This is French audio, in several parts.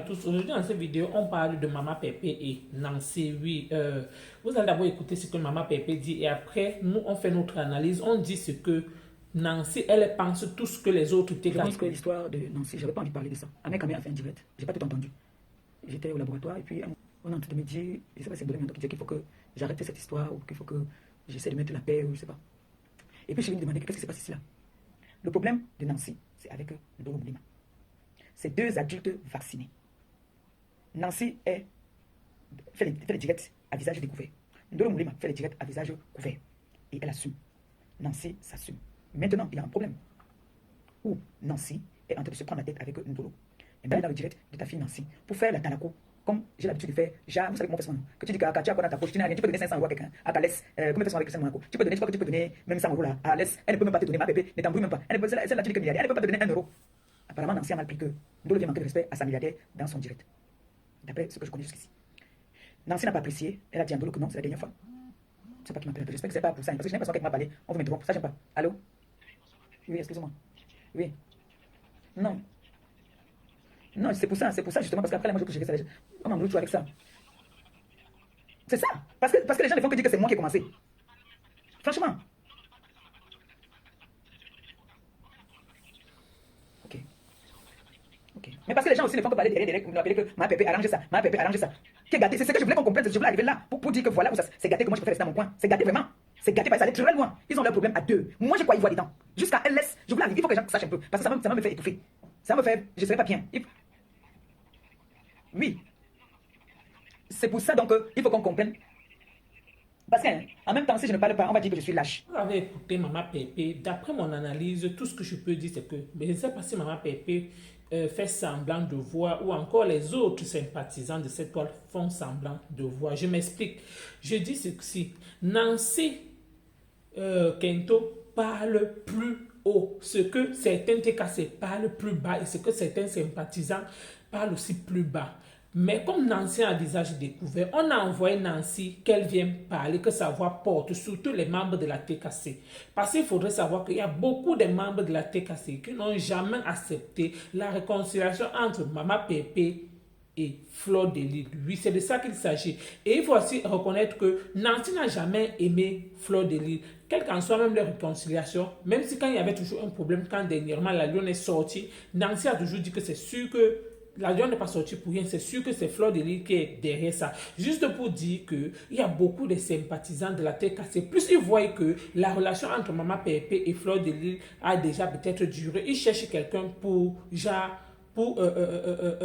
tous. Aujourd'hui, dans cette vidéo, on parle de Maman Pépé et Nancy. Oui, vous allez d'abord écouter ce que Maman Pépé dit et après, nous, on fait notre analyse. On dit ce que Nancy, elle pense tout ce que les autres Je pense que l'histoire de Nancy, j'avais pas envie de parler de ça. Ahmed Kamé a fait un direct, j'ai pas tout entendu. J'étais au laboratoire et puis on est en train de me dire, je sais pas si c'est Bolé qui disait qu'il faut que j'arrête cette histoire ou qu'il faut que j'essaie de mettre la paix ou je sais pas. Et puis je me demandais qu'est-ce qui s'est passé ici là. Le problème de Nancy, c'est avec Ndolo Moulima. C'est deux adultes vaccinés. Nancy fait les directs à visage découvert. Ndolo Moulima fait les directs à visage couvert. Et elle assume. Nancy s'assume. Maintenant, il y a un problème. Où Nancy est en train de se prendre la tête avec Ndolo. Et bien, dans le direct de ta fille Nancy, pour faire la Tanako, comme j'ai l'habitude de faire, vous savez comment on fait ça, non? Que tu dis qu'à tu as quoi dans ta poche, tu n'as rien, tu peux donner 500 euros à quelqu'un, à Calès, comment faire ça avec Christian Monaco? Tu peux donner, tu crois que tu peux donner même 100 euros là, à Alès, elle ne peut même pas te donner, ma bébé, ne t'embrouille même pas. Celle-là, tu dis que milliardaire, elle ne peut pas te donner 1 euro. Apparemment, Nancy a mal pris que Ndolo vient manquer de respect à sa milliardaire dans son direct. D'après ce que je connais jusqu'ici. Nancy n'a pas apprécié, elle a dit à Ndolo que non, c'est la dernière fois. C'est pas qui m'appelle, j'espère que c'est pas pour ça, parce que j'ai l'impression qu'elle m'a parlé, on veut m'interrompre, ça j'aime pas. Allô? Oui, excusez-moi. Oui. Non. Non, c'est pour ça justement, parce qu'après, moi je peux gérer ça. On m'embrouille tout avec ça. C'est ça. Parce que les gens ne font que dire que c'est moi qui ai commencé. Franchement. Ok. Mais parce que les gens aussi ne font que parler derrière, que ma pépé arrange ça, ma pépé arrange ça. Qui est gâté, c'est ce que je voulais qu'on comprenne, je voulais arriver là pour dire que voilà, c'est gâté que moi je préfère rester dans mon coin. C'est gâté vraiment. C'est gâté parce que ça allait très loin. Ils ont leur problème à deux. Moi je crois y voir dedans. Jusqu'à LS, je voulais arriver, il faut que les gens sachent un peu. Parce que ça va me faire étouffer. Ça me fait, je ne serai pas bien. Oui. C'est pour ça donc il faut qu'on comprenne. Parce qu'en même temps, si je ne parle pas, on va dire que je suis lâche. Vous avez écouté Maman Pépé. D'après mon analyse, tout ce que je peux dire, c'est que je ne sais pas si Maman Pépé fait semblant de voir ou encore les autres sympathisants de cette toile font semblant de voir. Je m'explique. Je dis ceci. Nancy Kento parle plus haut. Ce que certains TKC parlent plus bas et ce que certains sympathisants parlent aussi plus bas. Mais comme Nancy a un visage découvert, on a envoyé Nancy qu'elle vienne parler, que sa voix porte, surtout les membres de la TKC. Parce qu'il faudrait savoir qu'il y a beaucoup de membres de la TKC qui n'ont jamais accepté la réconciliation entre Maman Pépé et Fleur de Lys. Oui, c'est de ça qu'il s'agit. Et il faut aussi reconnaître que Nancy n'a jamais aimé Fleur de Lys. Quelle qu'en soit même leur réconciliation, même si quand il y avait toujours un problème, quand dernièrement la Lyon est sortie, Nancy a toujours dit que c'est sûr que la Lyon n'est pas sortie pour rien, c'est sûr que c'est Fleur de Lys qui est derrière ça. Juste pour dire qu'il y a beaucoup de sympathisants de la TKC. Plus ils voient que la relation entre Maman Pépé et Fleur de Lys a déjà peut-être duré, ils cherchent quelqu'un pour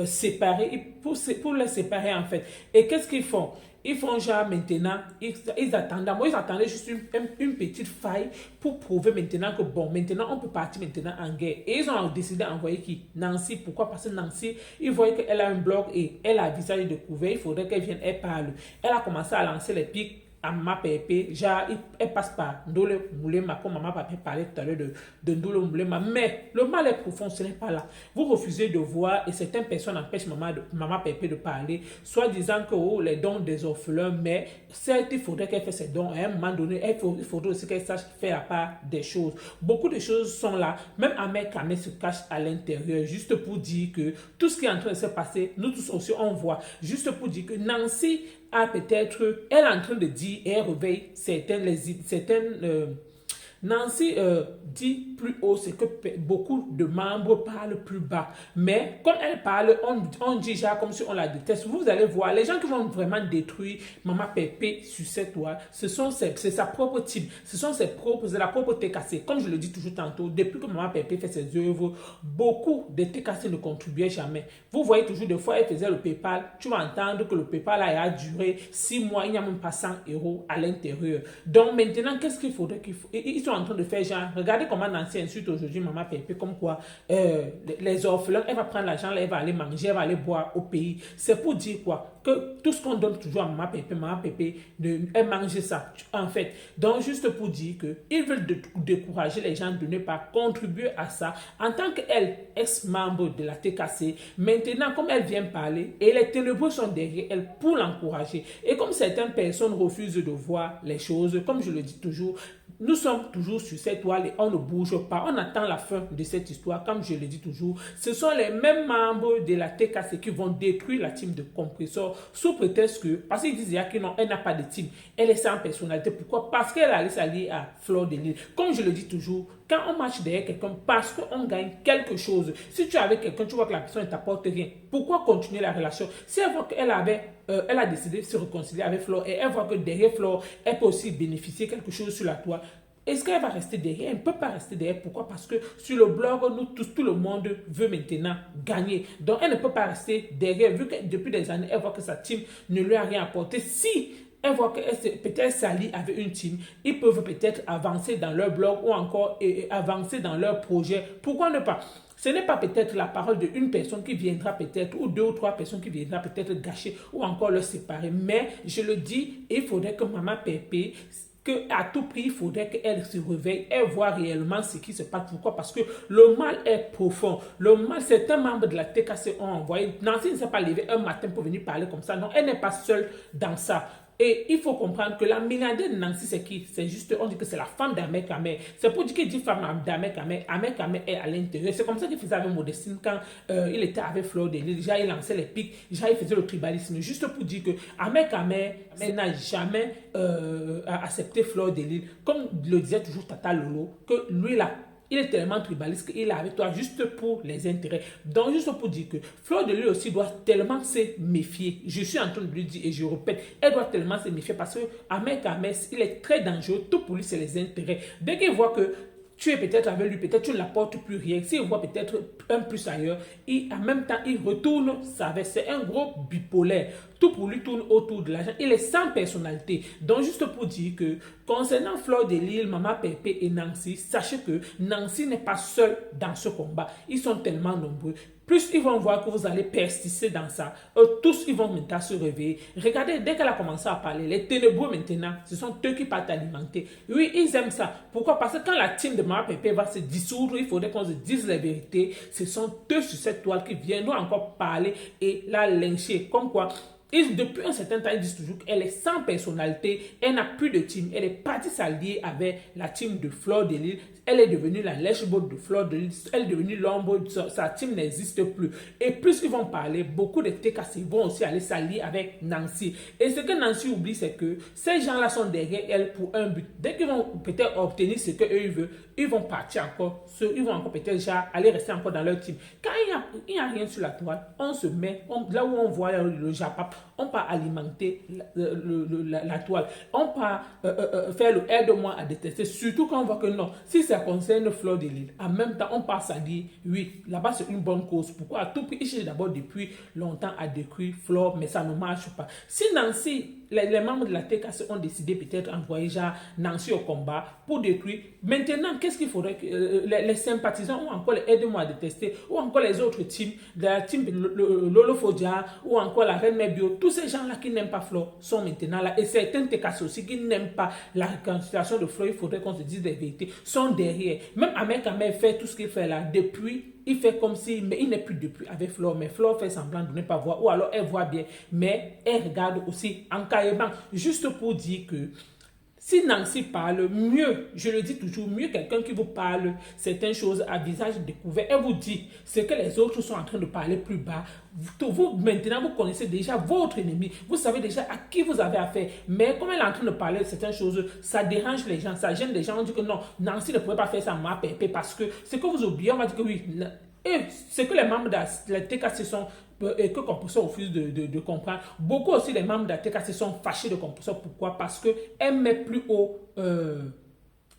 séparer, pour les séparer en fait. Et qu'est-ce qu'ils font? Ils font genre maintenant, ils attendaient juste une petite faille pour prouver maintenant que bon, maintenant on peut partir maintenant en guerre. Et ils ont décidé d'envoyer qui? Nancy. Pourquoi? Parce que Nancy, ils voyaient qu'elle a un blog et elle a un visage découvert, il faudrait qu'elle vienne, elle parle. Elle a commencé à lancer les pics à Maman Pépé, genre, elle passe par Ndolo Moulima, comme Maman Pépé parlait tout à l'heure de Ndolo Moulima. Mais le mal est profond, ce n'est pas là. Vous refusez de voir et certaines personnes empêchent Maman Pépé de parler, soit disant que oh, les dons des orphelins, mais certes, il faudrait qu'elle fasse ses dons. À un moment donné, il faudrait aussi qu'elle sache faire la part des choses. Beaucoup de choses sont là. Même Ahmed Kamé se cache à l'intérieur, juste pour dire que tout ce qui est en train de se passer, nous tous aussi, on voit. Juste pour dire que Nancy peut-être, elle est en train de dire, et elle réveille Nancy dit plus haut, c'est que beaucoup de membres parlent plus bas. Mais comme elle parle, on dit déjà comme si on la déteste. Vous allez voir, les gens qui vont vraiment détruire Maman Pépé sur cette toile, c'est sa propre team, c'est la propre TKC. Comme je le dis toujours tantôt, depuis que Maman Pépé fait ses œuvres, beaucoup de TKC ne contribuaient jamais. Vous voyez toujours des fois, elle faisait le PayPal, tu vas entendre que le PayPal a duré 6 mois, il n'y a même pas 100 euros à l'intérieur. Donc maintenant, qu'est-ce qu'il faudrait ils sont en train de faire genre, regardez comment Nancy insulte aujourd'hui Maman Pépé, comme quoi les orphelins, elle va prendre l'argent, elle va aller manger, elle va aller boire au pays. C'est pour dire quoi? Que tout ce qu'on donne toujours à Maman Pépé, elle mange ça, en fait. Donc, juste pour dire qu'ils veulent décourager les gens de ne pas contribuer à ça. En tant qu'elle, ex-membre de la TKC, maintenant, comme elle vient parler, et les ténébreux sont derrière elle pour l'encourager. Et comme certaines personnes refusent de voir les choses, comme je le dis toujours, nous sommes toujours sur cette toile et on ne bouge pas. On attend la fin de cette histoire. Comme je le dis toujours, ce sont les mêmes membres de la TKC qui vont détruire la team de compresseur sous prétexte que, parce qu'ils disent que non, elle n'a pas de team. Elle est sans personnalité. Pourquoi? Parce qu'elle allait s'allier à Fleur de Lys. Comme je le dis toujours, quand on marche derrière quelqu'un, parce qu'on gagne quelque chose. Si tu es avec quelqu'un, tu vois que la personne ne t'apporte rien. Pourquoi continuer la relation? Si elle voit qu'elle elle a décidé de se réconcilier avec Flore et elle voit que derrière Flore, elle peut aussi bénéficier quelque chose sur la toile. Est-ce qu'elle va rester derrière? Elle ne peut pas rester derrière. Pourquoi? Parce que sur le blog, nous tous, tout le monde veut maintenant gagner. Donc, elle ne peut pas rester derrière. Vu que depuis des années, elle voit que sa team ne lui a rien apporté. Si elle voit qu'elle peut-être s'allie avec une team, ils peuvent peut-être avancer dans leur blog ou encore avancer dans leur projet. Pourquoi ne pas? Ce n'est pas peut-être la parole d'une personne qui viendra peut-être, ou deux ou trois personnes qui viendront peut-être gâcher ou encore le séparer. Mais je le dis, il faudrait que Maman Pépé, qu'à tout prix, il faudrait qu'elle se réveille et voit réellement ce qui se passe. Pourquoi? Parce que le mal est profond. Le mal, certains membres de la TKC ont envoyé. Nancy ne s'est pas levée un matin pour venir parler comme ça. Non, elle n'est pas seule dans ça. Et il faut comprendre que la milliardaire de Nancy, c'est qui? C'est juste, on dit que c'est la femme d'Ahmed Kamel. C'est pour dire qu'il dit femme d'Ahmed Kamel. Ahmed Kamel est à l'intérieur. C'est comme ça qu'il faisait avec Modestine quand il était avec Fleur de Lys. Déjà, il lançait les pics. Déjà, il faisait le tribalisme. Juste pour dire que Ahmed Kamel n'a jamais accepté Fleur de Lys. Comme le disait toujours Tata Lolo, que lui là, il est tellement tribaliste qu'il est avec toi juste pour les intérêts. Donc, juste pour dire que Fleur de Lys aussi doit tellement se méfier. Je suis en train de lui dire et je répète, elle doit tellement se méfier parce que Ahmed Kamel, il est très dangereux. Tout pour lui, c'est les intérêts. Dès qu'il voit que tu es peut-être avec lui, peut-être tu ne l'apportes plus rien. S'il voit peut-être un plus ailleurs, en même temps, il retourne sa veste. C'est un gros bipolaire. Tout pour lui tourne autour de l'argent. Il est sans personnalité. Donc, juste pour dire que concernant Fleur de Lys, Maman Pépé et Nancy, sachez que Nancy n'est pas seule dans ce combat. Ils sont tellement nombreux. Plus ils vont voir que vous allez persister dans ça, tous ils vont maintenant se réveiller. Regardez, dès qu'elle a commencé à parler, les ténébreux maintenant, ce sont eux qui partent alimenter. Oui, ils aiment ça. Pourquoi? Parce que quand la team de Maman Pépé va se dissoudre, il faudrait qu'on se dise la vérité. Ce sont eux sur cette toile qui viendront encore parler et la lyncher. Comme quoi, depuis un certain temps, ils disent toujours qu'elle est sans personnalité, elle n'a plus de team, elle est partie s'allier avec la team de Fleur de Lys, elle est devenue la lèche-botte de Fleur de Lys, elle est devenue l'ombre, sa team n'existe plus. Et plus ils vont parler, beaucoup de TKC vont aussi aller s'allier avec Nancy. Et ce que Nancy oublie, c'est que ces gens-là sont derrière elle pour un but. Dès qu'ils vont peut-être obtenir ce qu'eux veulent, ils vont partir encore, ils vont encore peut-être déjà aller rester encore dans leur team. Quand il n'y a rien sur la toile, on se met, là où on voit le Japap, on peut alimenter la toile. On peut faire le aide-moi à détester, surtout quand on voit que non, si ça concerne Fleur de Lys, en même temps, on passe à dire, oui, là-bas c'est une bonne cause. Pourquoi? À tout prix, il cherche d'abord depuis longtemps à détruire Fleur, mais ça ne marche pas. Si Nancy, les membres de la TKC ont décidé peut-être d'envoyer Nancy au combat pour détruire, maintenant, qu'est-ce qu'il faudrait que les sympathisants ou encore les aide-moi à détester, ou encore les autres teams, la team Lolo Fodia, ou encore la Reine Mebio, tous ces gens-là qui n'aiment pas Fleur sont maintenant là. Et certains TKC aussi qui n'aiment pas la réconciliation de Fleur, il faudrait qu'on se dise des vérités, sont derrière. Même Ahmed Kamel fait tout ce qu'il fait là depuis. Il fait comme si, mais il n'est plus depuis avec Fleur, mais Fleur fait semblant de ne pas voir, ou alors elle voit bien, mais elle regarde aussi en caillement, juste pour dire que si Nancy parle, mieux, je le dis toujours, mieux quelqu'un qui vous parle certaines choses à visage découvert et vous dit ce que les autres sont en train de parler plus bas. Vous maintenant, vous connaissez déjà votre ennemi, vous savez déjà à qui vous avez affaire, mais comme elle est en train de parler certaines choses, ça dérange les gens, ça gêne les gens, on dit que non, Nancy ne pourrait pas faire ça à Maman Pépé parce que ce que vous oubliez, on va dire que oui, et ce que les membres de la TKC sont et que Compresseur refuse de comprendre. Beaucoup aussi les membres de la TKC sont fâchés de Compresseur. Pourquoi? Parce qu'elle met plus haut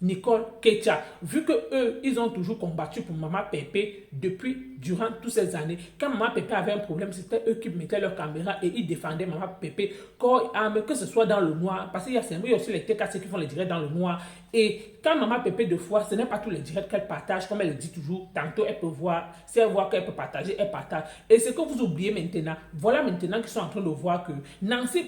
Nicole Ketia. Vu que eux, ils ont toujours combattu pour Maman Pépé durant toutes ces années. Quand Maman Pépé avait un problème, c'était eux qui mettaient leur caméra et ils défendaient Maman Pépé corps et âme, que ce soit dans le noir. Parce qu'il y a aussi les TKC qui font les directs dans le noir. Et quand Maman Pépé, de fois, ce n'est pas tous les directs qu'elle partage, comme elle le dit toujours. Tantôt, elle peut voir, si elle voit qu'elle peut partager, elle partage. Et ce que vous oubliez maintenant, voilà maintenant qu'ils sont en train de voir que Nancy,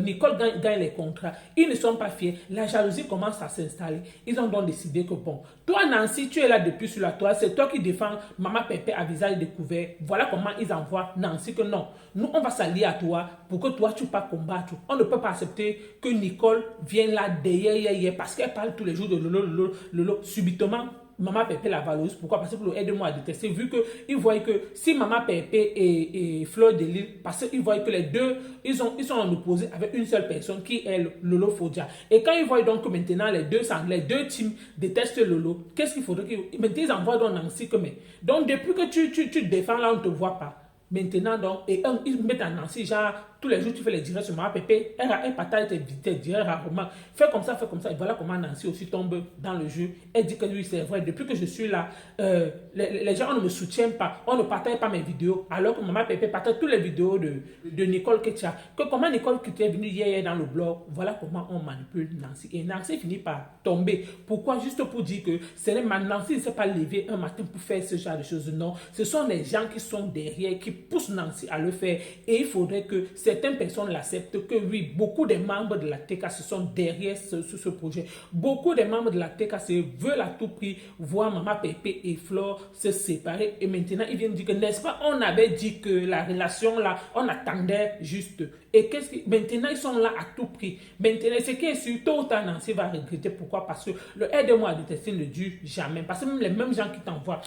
Nicole gagne les contrats. Ils ne sont pas fiers. La jalousie commence à s'installer. Ils ont donc décidé que bon, toi Nancy, tu es là depuis sur la toile, c'est toi qui défends Maman Pépé à visage découvert. Voilà comment ils envoient Nancy que non, nous on va s'allier à toi pour que toi tu pas combattre. On ne peut pas accepter que Nicole vienne là derrière parce qu'elle parle tous les jours de Lolo, subitement. Maman Pépé la valorise. Pourquoi? Parce que aide-moi à détester. Vu qu'ils voient que si Maman Pépé et Fleur de Lille, parce qu'ils voient que les deux, ils sont en opposé avec une seule personne qui est Lolo Fodia. Et quand ils voient donc que maintenant les deux teams détestent Lolo, qu'est-ce qu'il faudrait qu'ils... Maintenant ils envoient donc Nancy que mais. Donc depuis que tu défends là, on ne te voit pas. Maintenant donc, ils mettent en Nancy, genre, tous les jours tu fais les directs sur Maman Pépé, elle partage tes directs rarement. Fais comme ça, et voilà comment Nancy aussi tombe dans le jeu. Elle dit que oui, c'est vrai, depuis que je suis là, les gens on ne me soutiennent pas, on ne partage pas mes vidéos, alors que Maman Pépé partage toutes les vidéos de Nicole Ketia. Que comment Nicole Ketia est venue hier dans le blog, voilà comment on manipule Nancy. Et Nancy finit par tomber. Pourquoi? Juste pour dire que Nancy ne s'est pas levée un matin pour faire ce genre de choses. Non, ce sont les gens qui sont derrière, qui poussent Nancy à le faire. Et il faudrait que certaines personnes l'acceptent, que oui, beaucoup des membres de la TK se sont derrière ce projet. Beaucoup des membres de la TK veulent à tout prix voir Maman Pépé et Flore se séparer. Et maintenant, ils viennent dire que, n'est-ce pas, on avait dit que la relation là, on attendait juste. Et maintenant, ils sont là à tout prix. Maintenant, ce qui est sûr, tôt ou tard, Nancy va regretter. Pourquoi? Parce que le aide-moi à détester ne dure jamais. Parce que même les mêmes gens qui t'envoient,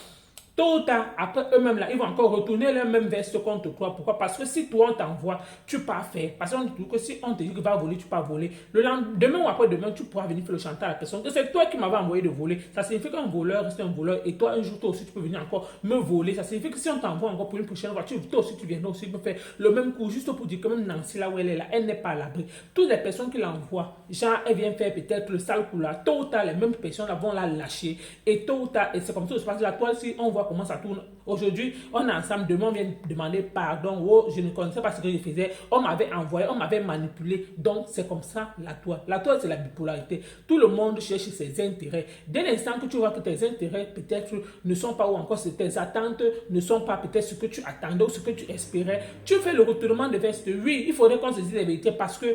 tôt ou tard, après eux-mêmes, là, ils vont encore retourner leur même veste contre toi. Pourquoi? Parce que si toi, on t'envoie, tu pars faire. Parce qu'on dit que si on te dit que va voler, tu pars voler. Demain ou après-demain, tu pourras venir faire le chantage à la personne. Que c'est toi qui m'avais envoyé de voler. Ça signifie qu'un voleur reste un voleur. Et toi, un jour, toi aussi, tu peux venir encore me voler. Ça signifie que si on t'envoie encore pour une prochaine voiture, toi aussi, tu viendras aussi me faire le même coup. Juste pour dire que même Nancy, là où elle est là, elle n'est pas à l'abri. Toutes les personnes qui l'envoient, genre, elle vient faire peut-être le sale coup là. Tôt ou tard, les mêmes personnes là vont la lâcher. Et tôt ou tard, et c'est comme ça que se passe la toile. Si on voit comment ça tourne. Aujourd'hui, on est ensemble, demain on vient demander pardon. Oh, je ne connaissais pas ce que je faisais. On m'avait envoyé, on m'avait manipulé. Donc, c'est comme ça la toile. La toile, c'est la bipolarité. Tout le monde cherche ses intérêts. Dès l'instant que tu vois que tes intérêts peut-être ne sont pas, ou encore tes attentes ne sont pas peut-être ce que tu attendais ou ce que tu espérais, tu fais le retournement de veste. Oui, il faudrait qu'on se dise la vérité parce que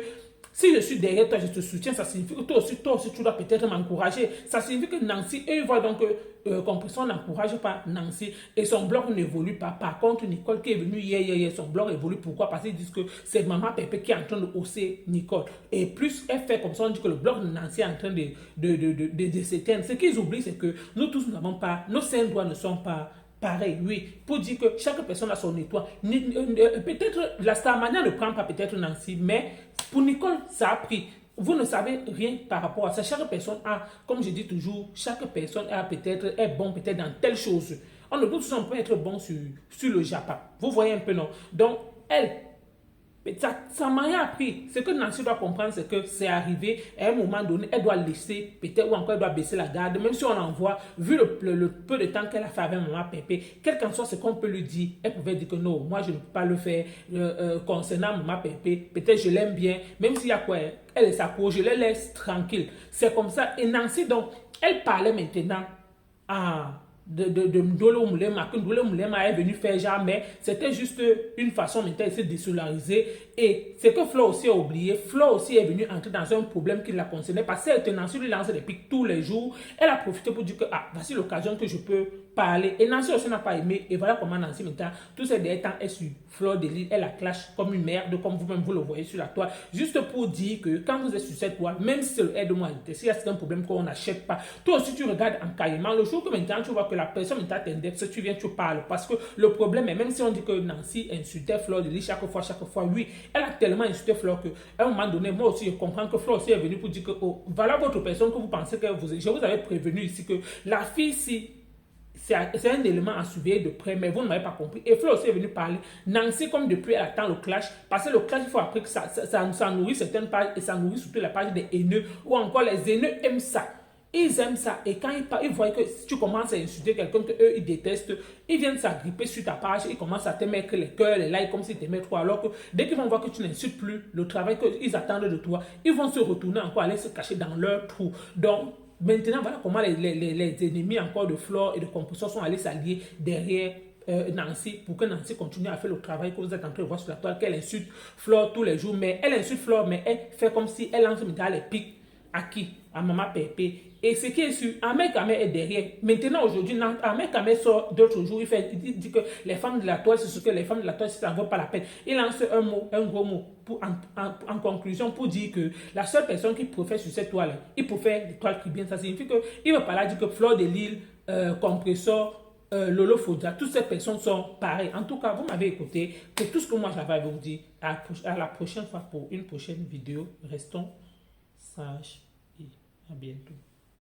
si je suis derrière toi, je te soutiens, ça signifie que toi aussi tu dois peut-être m'encourager. Ça signifie que Nancy, eux, ils voient donc que Compression n'encourage pas Nancy et son blog n'évolue pas. Par contre, Nicole qui est venue hier, son blog évolue. Pourquoi? Parce qu'ils disent que c'est Maman Pépé qui est en train de hausser Nicole. Et plus elle fait comme ça, on dit que le blog de Nancy est en train de s'éteindre. Ce qu'ils oublient, c'est que nous tous n'avons pas, nos saints droits ne sont pas pareil, oui, pour dire que chaque personne a son étoile. Peut-être la Starmania ne prend pas peut-être Nancy, mais pour Nicole, ça a pris. Vous ne savez rien par rapport à ça. Chaque personne a, comme je dis toujours, chaque personne est bon peut-être dans telle chose. On ne doute pas être bon sur le Japon. Vous voyez un peu, non? Donc, elle, ça m'a rien appris. Ce que Nancy doit comprendre, c'est que c'est arrivé à un moment donné, elle doit laisser, peut-être, ou encore elle doit baisser la garde, même si on l'envoie, vu le peu de temps qu'elle a fait avec Maman Pépé, quel qu'en soit ce qu'on peut lui dire, elle pouvait dire que non, moi je ne peux pas le faire concernant Maman Pépé, peut-être je l'aime bien, même s'il y a quoi, elle est sa peau, je la laisse tranquille. C'est comme ça. Et Nancy, donc, elle parlait maintenant à de Ndolo Moulema, que Ndolo Moulema est venu faire genre, mais c'était juste une façon maintenant de se désolariser. Et c'est que Flo aussi a oublié. Flo aussi est venue entrer dans un problème qui la concernait parce qu'elle Nancy lui lance des pics tous les jours. Elle a profité pour dire que voici l'occasion que je peux parler. Et Nancy aussi n'a pas aimé. Et voilà comment Nancy maintenant, tous ces derniers temps, est sur Fleur de Lille. Elle la clash comme une merde, comme vous-même vous le voyez sur la toile. Juste pour dire que quand vous êtes sur cette toile, même si c'est le aide-moi, s'il y a certains problèmes qu'on n'achète pas, toi aussi tu regardes en caillement. Le jour que maintenant tu vois que la personne maintenant t'indexe, tu viens, tu parles. Parce que le problème est, même si on dit que Nancy insultait Fleur de Lille chaque fois, oui, elle a tellement insulté Fleur qu'à un moment donné, moi aussi je comprends que Fleur aussi est venue pour dire que voilà votre personne que vous pensez que je vous avais prévenu ici que la fille, si c'est un élément à surveiller de près, mais vous ne m'avez pas compris. Et Flo aussi est venu parler. Nancy, comme depuis, elle attend le clash. Parce que le clash, il faut après que ça nourrit certaines pages et ça nourrit surtout la page des haineux. Ou encore, les haineux aiment ça. Ils aiment ça. Et quand ils voient que si tu commences à insulter quelqu'un qu'eux, ils détestent, ils viennent s'agripper sur ta page. Ils commencent à te mettre les cœurs, les likes, comme s'ils t'aimaient trop. Alors que dès qu'ils vont voir que tu n'insultes plus le travail qu'ils attendent de toi, ils vont se retourner encore, aller se cacher dans leur trou. Donc, maintenant, voilà comment les ennemis encore de Flore et de Compression sont allés s'allier derrière Nancy pour que Nancy continue à faire le travail que vous êtes en train de voir sur la toile, qu'elle insulte Flore tous les jours. Mais elle insulte Flore, mais elle fait comme si elle lance maintenant les pics À qui? À Maman Pépé. Et ce qui est sûr, Ahmed Kamel est derrière. Maintenant, aujourd'hui, Ahmed Kamel sort d'autres jours. Il dit que les femmes de la toile, c'est ce que les femmes de la toile, ça ne vaut pas la peine. Il lance un mot, un gros mot, en conclusion, pour dire que la seule personne qui profère sur cette toile, il profère des toiles qui bien. Ça signifie qu'il ne veut pas là dire que Fleur de Lille, Compressor, Lolo Fodia, toutes ces personnes sont pareilles. En tout cas, vous m'avez écouté. C'est tout ce que moi j'avais à vous dire. À la prochaine fois pour une prochaine vidéo. Restons sages et à bientôt.